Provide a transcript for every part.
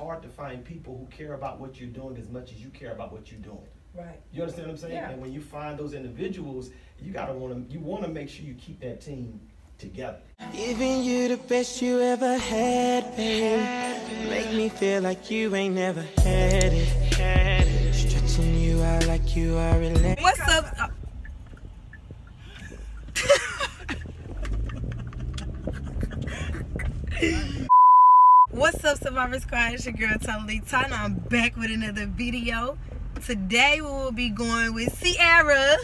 hard to find people who care about what you're doing as much as you care about what you're doing. Right. You understand what I'm saying? Yeah. And when you find those individuals, you want to make sure you keep that team together. Giving you the best you ever had, babe. Make me feel like you ain't never had it. Stretching you out like you are relaxed. What's up? What's up, Survivor Squad? It's your girl Totally Ty, and I'm back with another video. Today we will be going with Sierra.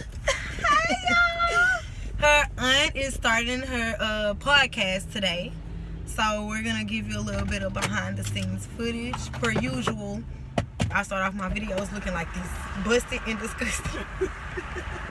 Hi, y'all. Her aunt is starting her podcast today, so we're gonna give you a little bit of behind the scenes footage. Per usual, I start off my videos looking like this, busted and disgusting.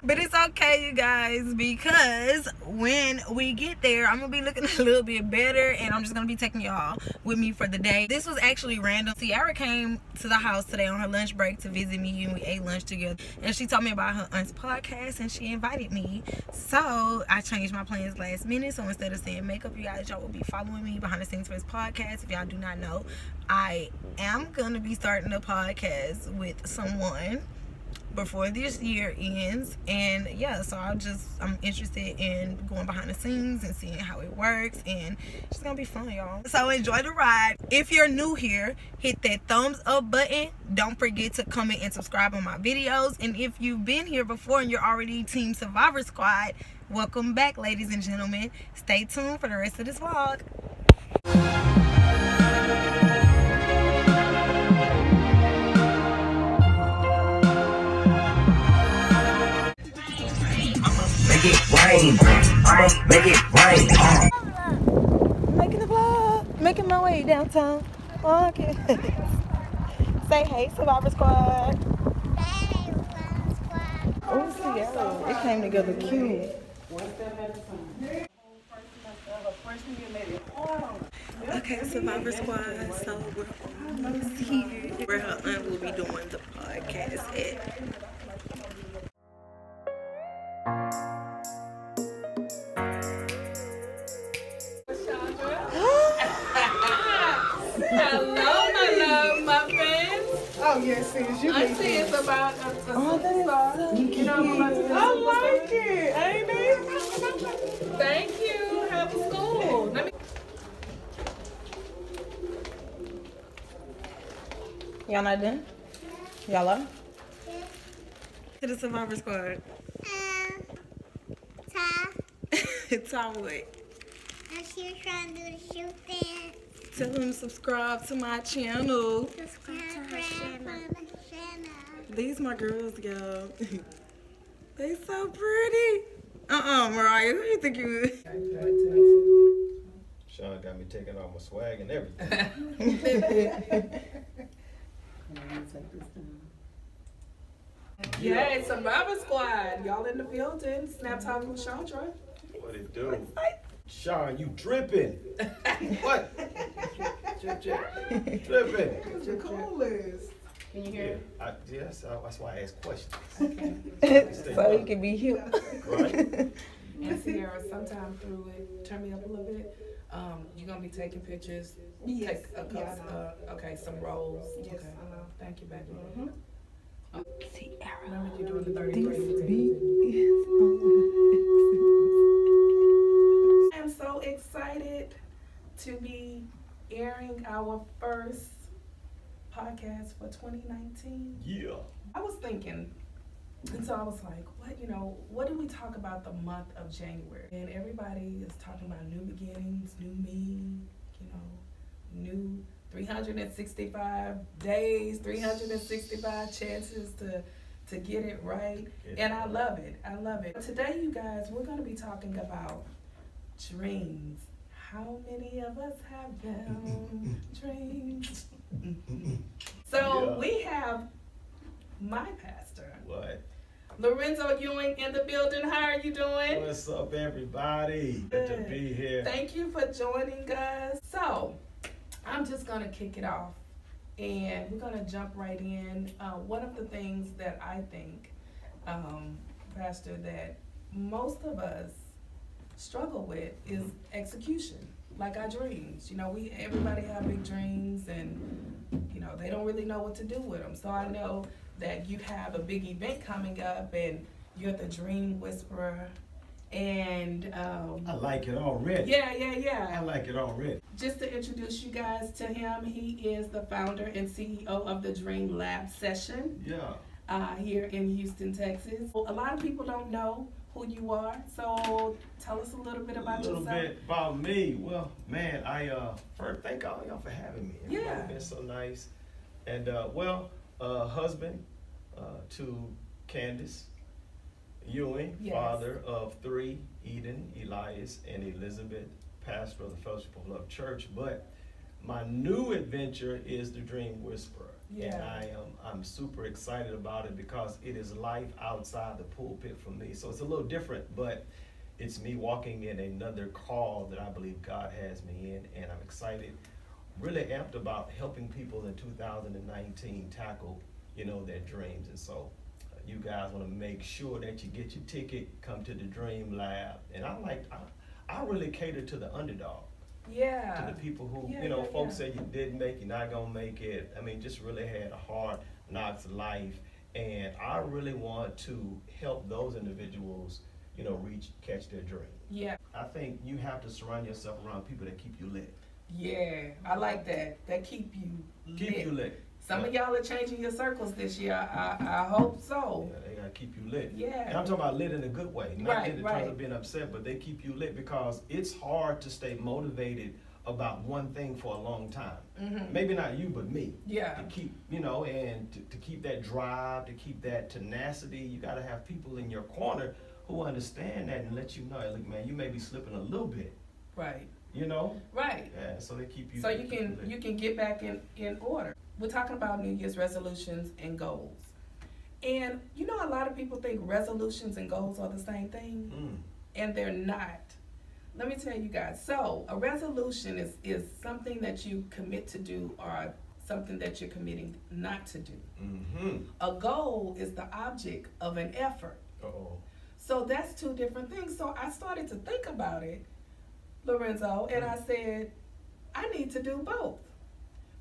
But it's okay, you guys, because when we get there, I'm gonna be looking a little bit better, and I'm just gonna be taking y'all with me for the day. This was actually random. Sierra came to the house today on her lunch break to visit me, and we ate lunch together, and she told me about her aunt's podcast, and she invited me. So I changed my plans last minute. So instead of saying makeup, you guys, y'all will be following me behind the scenes for his podcast. If y'all do not know, I am gonna be starting a podcast with someone before this year ends, and yeah, so I'm interested in going behind the scenes and seeing how it works, and it's gonna be fun, y'all. So enjoy the ride. If you're new here, hit that thumbs up button. Don't forget to comment and subscribe on my videos, and if you've been here before and you're already Team Survivor Squad, welcome back, ladies and gentlemen. Stay tuned for the rest of this vlog. Make it rain, make it rain. Making the vlog, making my way downtown. Okay. Say hey, Survivor Squad. Hey, Survivor Squad. Oh, Sierra, it came together cute. Okay, Survivor Squad, so we're almost here where her aunt will be doing the podcast at. Hello, my love muffins. Oh yes, sis, you I can see it's about a that is so I like it, ain't it? Thank you. Have a school. Let me. Y'all not done? Y'all are? To the Survivor Squad. Ta. Tom what? I'm still trying to do the shoe dance. Tell them to subscribe to my channel. Subscribe to the channel. These my girls, y'all. They so pretty. Mariah, who you think you is? Sean got me taking all my swag and everything. Yay, Survivor Squad. Y'all in the building. Snap talking with Chandra. What it do? Sean, you dripping. What? Dripping. your coolest. Can you hear it? Yes, that's why I ask questions. So you can be here. Right? And Sierra, sometime through it, turn me up a little bit. You're gonna be taking pictures. Yes. Take a couple, okay, some rolls. Yes, Okay. I know. Thank you, baby. Sierra, Remember you're doing the 30 this 30. beat is on. I am so excited to be airing our first podcast for 2019. Yeah. I was thinking, and so I was like, what do we talk about the month of January? And everybody is talking about new beginnings, new me, new 365 days, 365 chances to get it right. And I love it. I love it. Today, you guys, we're going to be talking about dreams. How many of us have them? Dreams. So we have my pastor, What? Lorenzo Ewing, in the building. How are you doing? What's up, everybody? Good to be here. Thank you for joining us. So I'm just going to kick it off, and we're going to jump right in. One of the things that I think, Pastor, that most of us struggle with is execution, like our dreams. Everybody have big dreams, and they don't really know what to do with them. So I know that you have a big event coming up, and you're the Dream Whisperer, and I like it already. yeah. I like it already. Just to introduce you guys to him, he is the founder and CEO of the Dream Lab Session here in Houston, Texas. A lot of people don't know who you are, so tell us a little bit about yourself. A little bit about me. Well, man, I first thank all y'all for having me. Everybody's been so nice. And husband to Candace Ewing, Yes. father of 3, Eden, Elias, and Elizabeth, pastor of the Fellowship of Love Church. But my new adventure is the Dream Whisperer. Yeah. And I'm super excited about it because it is life outside the pulpit for me. So it's a little different, but it's me walking in another call that I believe God has me in, and I'm excited, really amped about helping people in 2019 tackle, their dreams. And so you guys want to make sure that you get your ticket, come to the Dream Lab. And I really cater to the underdog. Yeah. To the people who, Yeah, folks say you didn't make it, you're not gonna make it. I mean, just really had a hard knocks life. And I really want to help those individuals, catch their dream. Yeah. I think you have to surround yourself around people that keep you lit. Yeah, I like that. That keep you lit. Keep you lit. Some of y'all are changing your circles this year. I hope so. Yeah, they gotta keep you lit. Yeah. And I'm talking about lit in a good way, not lit in Right. terms of being upset, but they keep you lit because it's hard to stay motivated about one thing for a long time. Mm-hmm. Maybe not you, but me. Yeah. To keep, and to keep that drive, to keep that tenacity, you gotta have people in your corner who understand that and let you know, look, man, you may be slipping a little bit. Right. Right. Yeah, so they keep you. So they keep lit. you can get back in order. We're talking about New Year's resolutions and goals. And a lot of people think resolutions and goals are the same thing, and they're not. Let me tell you guys. So a resolution is something that you commit to do or something that you're committing not to do. Mm-hmm. A goal is the object of an effort. Uh-oh. So that's 2 different things. So I started to think about it, Lorenzo, and I said, I need to do both.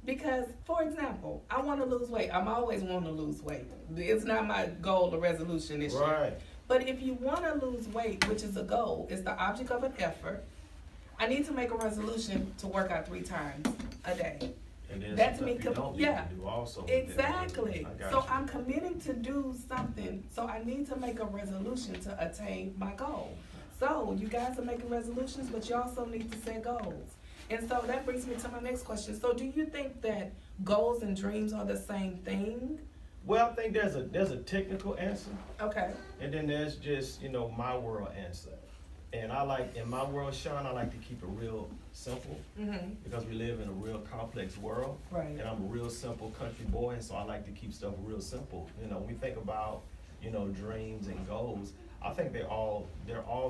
Because, for example, I want to lose weight. I'm always wanting to lose weight. It's not my goal or resolution this year. Right. But if you want to lose weight, which is a goal, it's the object of an effort, I need to make a resolution to work out 3 times a day. And then That to some me, stuff you don't need yeah, to do also. with that. exactly. I got So you. I'm committing to do something. So I need to make a resolution to attain my goal. So you guys are making resolutions, but you also need to set goals. And so that brings me to my next question. So do you think that goals and dreams are the same thing? Well, I think there's a technical answer, Okay. and then there's just my world answer. And in my world, Sean, I like to keep it real simple Mm-hmm. because we live in a real complex world. Right. And I'm a real simple country boy, and so I like to keep stuff real simple. When we think about dreams and goals, I think they're all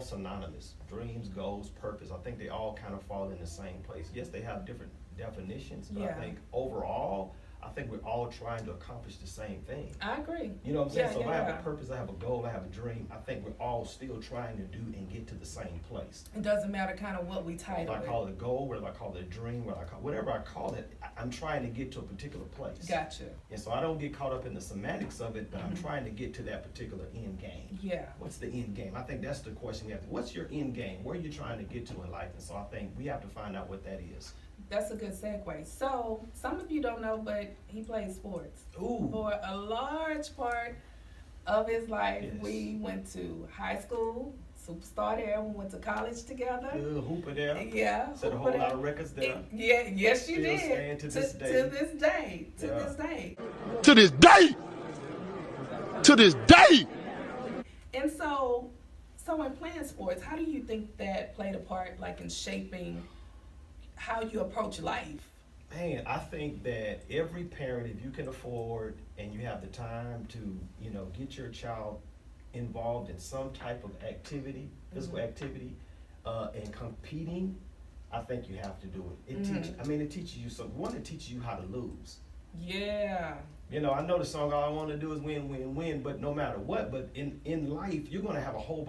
synonymous. Dreams, goals, purpose. I think they all kind of fall in the same place. Yes, they have different definitions, but Yeah. I think overall, I think we're all trying to accomplish the same thing. I agree. You know what I'm saying? Yeah, So if yeah, I have yeah. a purpose, I have a goal, I have a dream, I think we're all still trying to do and get to the same place. It doesn't matter kind of what we title Whether I call it a goal, whether I call it a dream, whatever I call it, I'm trying to get to a particular place. Gotcha. And so I don't get caught up in the semantics of it, but I'm Mhm. trying to get to that particular end game. Yeah. What's the end game? I think that's the question we have. What's your end game? Where are you trying to get to in life? And so I think we have to find out what that is. That's a good segue. So, some of you don't know, but he plays sports. Ooh. For a large part of his life, Yes. we went to high school, superstar there, we went to college together. Good hooper there. Yeah. Set a whole hooper lot there. of records there. Yeah, yes you Still did. staying to this day. To this day. To Yeah. this day. To this day. To this day. And so in playing sports, how do you think that played a part, like, in shaping how you approach life? Man, I think that every parent, if you can afford and you have the time to, get your child involved in some type of activity, physical activity, and competing, I think you have to do it. It teaches you something. One, it teaches you how to lose. Yeah. I know the song, all I want to do is win, win, win, but no matter what, but in life, you're going to have a whole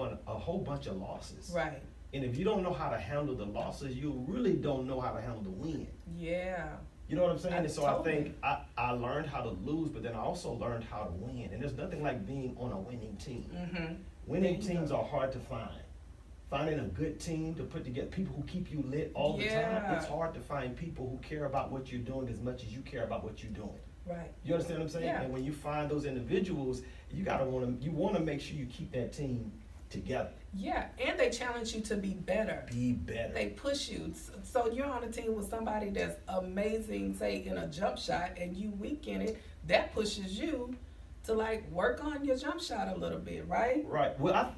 bunch of losses. Right. And if you don't know how to handle the losses, you really don't know how to handle the win. Yeah. You know what I'm saying? And so Totally. I think I learned how to lose, but then I also learned how to win. And there's nothing like being on a winning team. Mm-hmm. Winning teams are hard to find. Finding a good team to put together, people who keep you lit all the time, Yeah. it's hard to find people who care about what you're doing as much as you care about what you're doing. Right. You understand what I'm saying? Yeah. And when you find those individuals, you want to make sure you keep that team together. Yeah, and they challenge you to be better. Be better. They push you. So you're on a team with somebody that's amazing, say in a jump shot, and you weak in it. That pushes you to like work on your jump shot a little bit, right? Right. Well,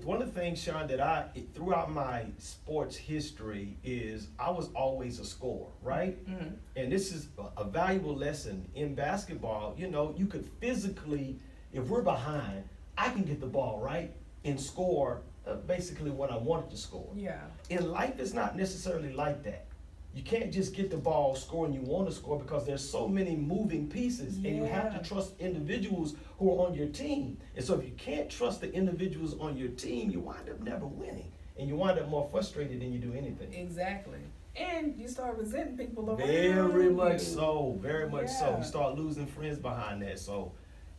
one of the things, Sean, that throughout my sports history is I was always a scorer, right? Mm-hmm. And this is a valuable lesson in basketball. You could physically, if we're behind, I can get the ball right and score basically what I wanted to score. Yeah. In life, it's not necessarily like that. You can't just get the ball, score, and you want to score because there's so many moving pieces, and you have Yeah. to trust individuals who are on your team. And so if you can't trust the individuals on your team, you wind up never winning, and you wind up more frustrated than you do anything. Exactly. And you start resenting people around Very much you. so, very much so. Yeah. You start losing friends behind that. So,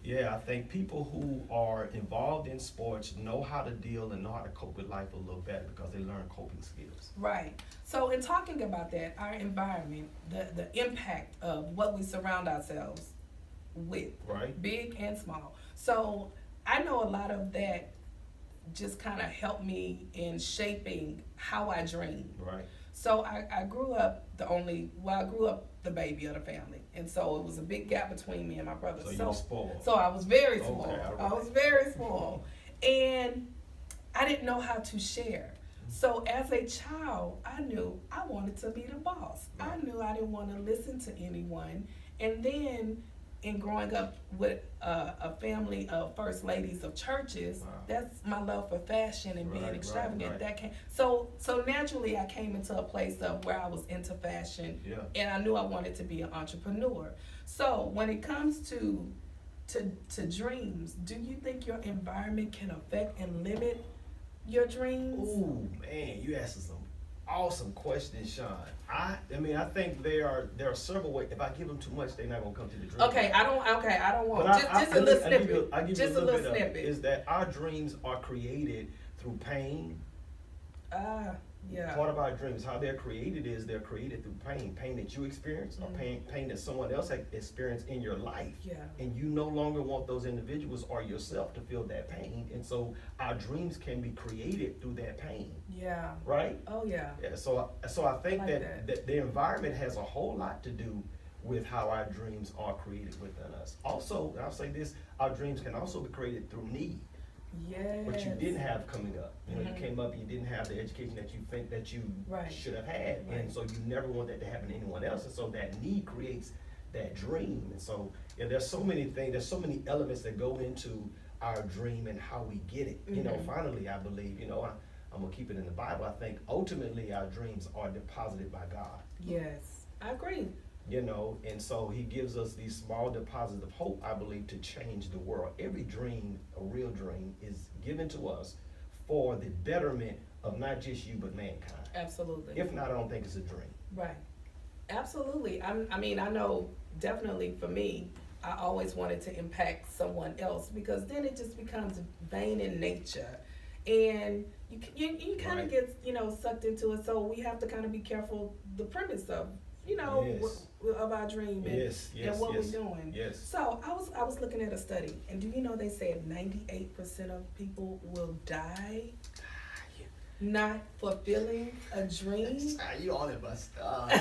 yeah, I think people who are involved in sports know how to deal and know how to cope with life a little better because they learn coping skills. Right. So in talking about that, our environment, the impact of what we surround ourselves with, Right. big and small. So I know a lot of that just kind of helped me in shaping how I dream. Right. So I grew up I grew up the baby of the family. And so it was a big gap between me and my brother. So you were spoiled. So I was very Okay, small. all right. I was very small. And I didn't know how to share. So as a child, I knew I wanted to be the boss. I knew I didn't want to listen to anyone. And then in growing up with a family of first ladies of churches, Wow. that's my love for fashion and being Right, extravagant. right. That came so naturally I came into a place of where I was into fashion, Yeah. and I knew I wanted to be an entrepreneur. So when it comes to dreams, do you think your environment can affect and limit your dreams? Ooh, man, you asking some awesome questions, Sean. I think there are several ways. If I give them too much, they're not gonna come to the dream. Okay, I don't want But just a little snippet. I'll give you Just a a little little bit of it, snippet. is that our dreams are created through pain. Yeah. Part of our dreams, how they're created is they're created through pain that you experience or pain that someone else has experienced in your life. Yeah. And you no longer want those individuals or yourself to feel that pain. And so our dreams can be created through that pain, Yeah. right? Oh yeah. Yeah, so I think like that. that the environment has a whole lot to do with how our dreams are created within us. Also, and I'll say this, our dreams can also be created through need. Yes. What you didn't have coming up. You Mhm. came up and you didn't have the education that you think that you Right. should have had. Right. And so you never want that to happen to anyone else. And so that need creates that dream. And so there's so many things, there's so many elements that go into our dream and how we get it. Finally, I believe, I'm gonna keep it in the Bible. I think ultimately our dreams are deposited by God. Yes. I agree. And so he gives us these small deposits of hope, I believe, to change the world. Every dream, a real dream, is given to us for the betterment of not just you, but mankind. Absolutely. If not, I don't think it's a dream. Right. Absolutely. I know definitely for me, I always wanted to impact someone else because then it just becomes vain in nature. And you kind of Right. get, sucked into it. So we have to kind of be careful the premise of, Yes. of our dream and, Yes, and what yes, we're doing. yes. So I was looking at a study, and do you know they said 98% of people will die not fulfilling a dream? You all in my stuff.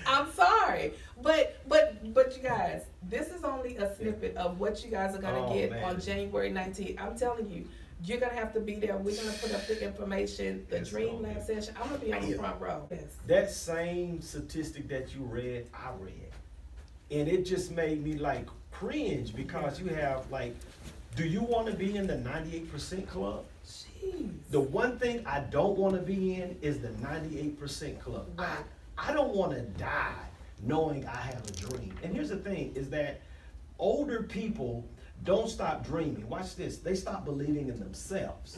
I'm sorry, but you guys, this is only a snippet of what you guys are gonna Oh, get man. on January 19th. I'm telling you, you're gonna have to be there. We're gonna put up the information, the It's Dream gonna Lab be- session. I'm gonna be on the front row. Yes. That same statistic that you read, I read. And it just made me cringe because you have do you want to be in the 98% club? Jeez. The one thing I don't want to be in is the 98% club. Right. I don't want to die knowing I have a dream. And here's the thing is that older people, don't stop dreaming. Watch this. They stop believing in themselves.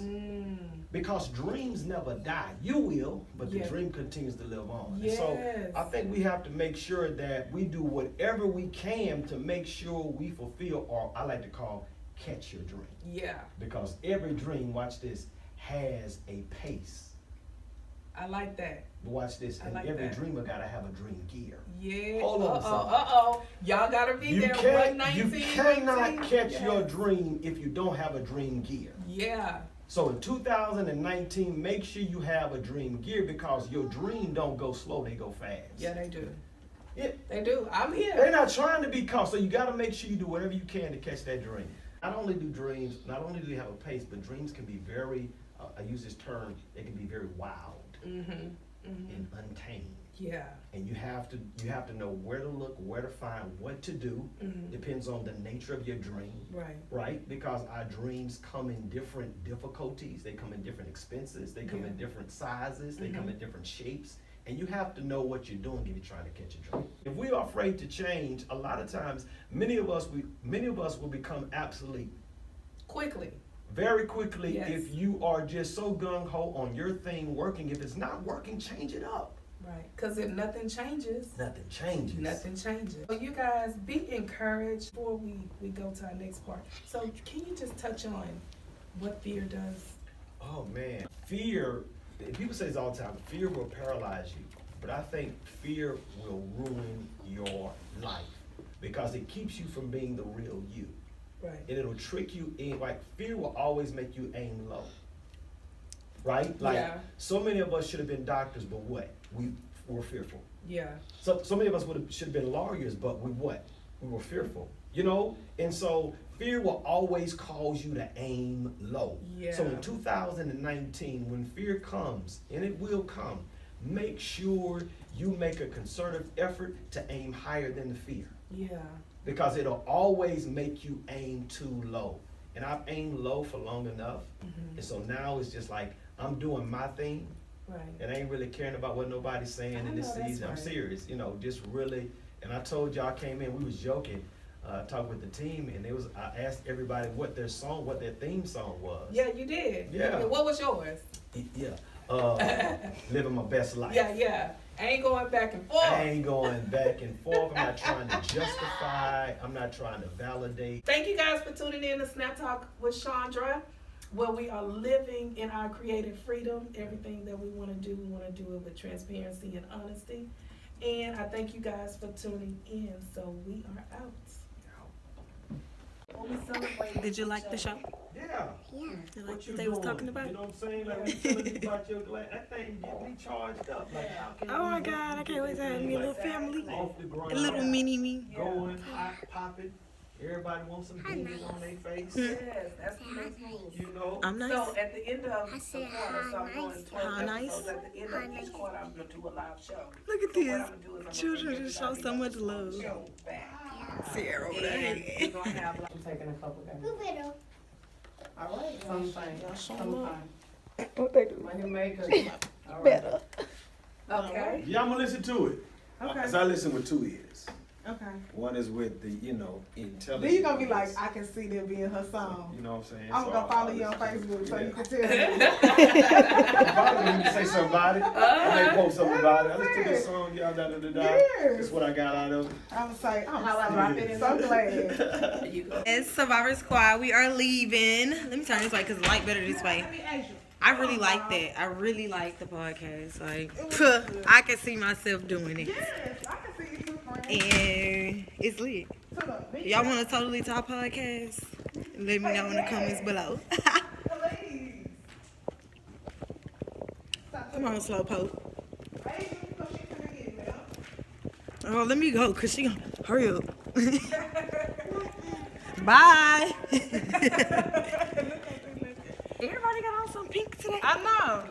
Because dreams never die. You will, but the Yeah. dream continues to live on. And Yes. so I think we have to make sure that we do whatever we can to make sure we fulfill, or I like to call, catch your dream. Yeah, Because every dream, watch this, has a pace. I like that. But watch this, I and like every that. dreamer gotta have a dream gear. Yeah. Hold on, Uh-oh. Y'all gotta be You there. can't, 119, you cannot 19. catch Yes. your dream if you don't have a dream gear. Yeah. So in 2019, make sure you have a dream gear, because your dream don't go slow, they go fast. Yeah, they do. It, They do. I'm here. they're not trying to be caught, so you gotta make sure you do whatever you can to catch that dream. Not only do dreams, not only do they have a pace, but dreams can be very, I use this term, they can be very wild and untamed. Yeah. And you have to know where to look, where to find, what to do. Depends on the nature of your dream. Right. Right? Because our dreams come in different difficulties, they come in different expenses, they come in different sizes, they come in different shapes. And you have to know what you're doing if you're trying to catch a dream. If we are afraid to change, a lot of times, many of us will become obsolete Quickly. very quickly. Yes. If you are just so gung-ho on your thing working. If it's not working, change it up. Right. Because if nothing changes, Nothing changes. nothing changes. So you guys be encouraged before we go to our next part. So can you just touch on what fear does? Oh man, fear, people say this all the time, fear will paralyze you. But I think fear will ruin your life because it keeps you from being the real you. Right. And it'll trick you in, like fear will always make you aim low. Right? Like Yeah. so many of us should have been doctors, but what? We were fearful. Yeah. So many of us should have been lawyers, but we what? We were fearful, you know? And so fear will always cause you to aim low. Yeah. So in 2019, when fear comes, and it will come, make sure you make a concerted effort to aim higher than the fear. Yeah. Because it'll always make you aim too low. And I've aimed low for long enough. And so now it's just like, I'm doing my thing. Right. And I ain't really caring about what nobody's saying in this know, that's season. I'm right. serious, you know, just really. And I told y'all, I came in, we was joking, talking with the team, and I asked everybody what their theme song was. Yeah, you did. Yeah. What was yours? Yeah. Living my best life. Yeah. I ain't going back and forth. I ain't going back and forth. I'm not trying to justify. I'm not trying to validate. Thank you guys for tuning in to Snap Talk with Chandra, where we are living in our creative freedom. Everything that we want to do, we want to do it with transparency and honesty. And I thank you guys for tuning in. So we are out. Well, we celebrated Did you like the show? Yeah. You like What you what they was doing? talking about? You know what I'm saying? Like we telling you about your glass. That thing get me charged up. Like how can Oh my you God, I can't wait to have me a little family. off the ground, A little mini me. going hot, popping. Everybody wants some beans on their face. Yes, that's the next move. You know. I'm nice. So at the end of I the said quarter, so I'm hi, doing nice. 12 Hi, nice. episodes. At the end of each quarter, I'm going to do a live show. Look at So what this. I'm gonna do is I'm Children gonna just show so much love. show back. Sierra over And there. we're gonna have like, I'm taking a couple days. Who will? All right. Something. Something. What they do? Money maker. All right. okay. Yeah, I'm gonna listen to it. Okay. Cause I listen with 2 ears. Okay. One is with the, intelligence. Then you gonna be like, I can see that being her song. You know what I'm saying? I'm So gonna I'll follow you on listen to it. Facebook so you Yeah. can tell me. Probably when you say something about it, I may post something about it. I listen to this song, y'all, Yes. That's what I got out of it. I was like, How I drop it in so glad. There you go. It's Survivor Squad. We are leaving. Let me turn this way because the light better this way. I really like that. I really like the podcast. Like, I can see myself doing it. Yes, I can see you too, friend. And it's lit. Y'all want a Totally Talk podcast? Let me know in the comments below. Please. Come on, Slowpoke. Hey, you know she finna get me, huh? Oh, let me go because she gonna hurry up. Bye. Everybody got on some pink today. I know.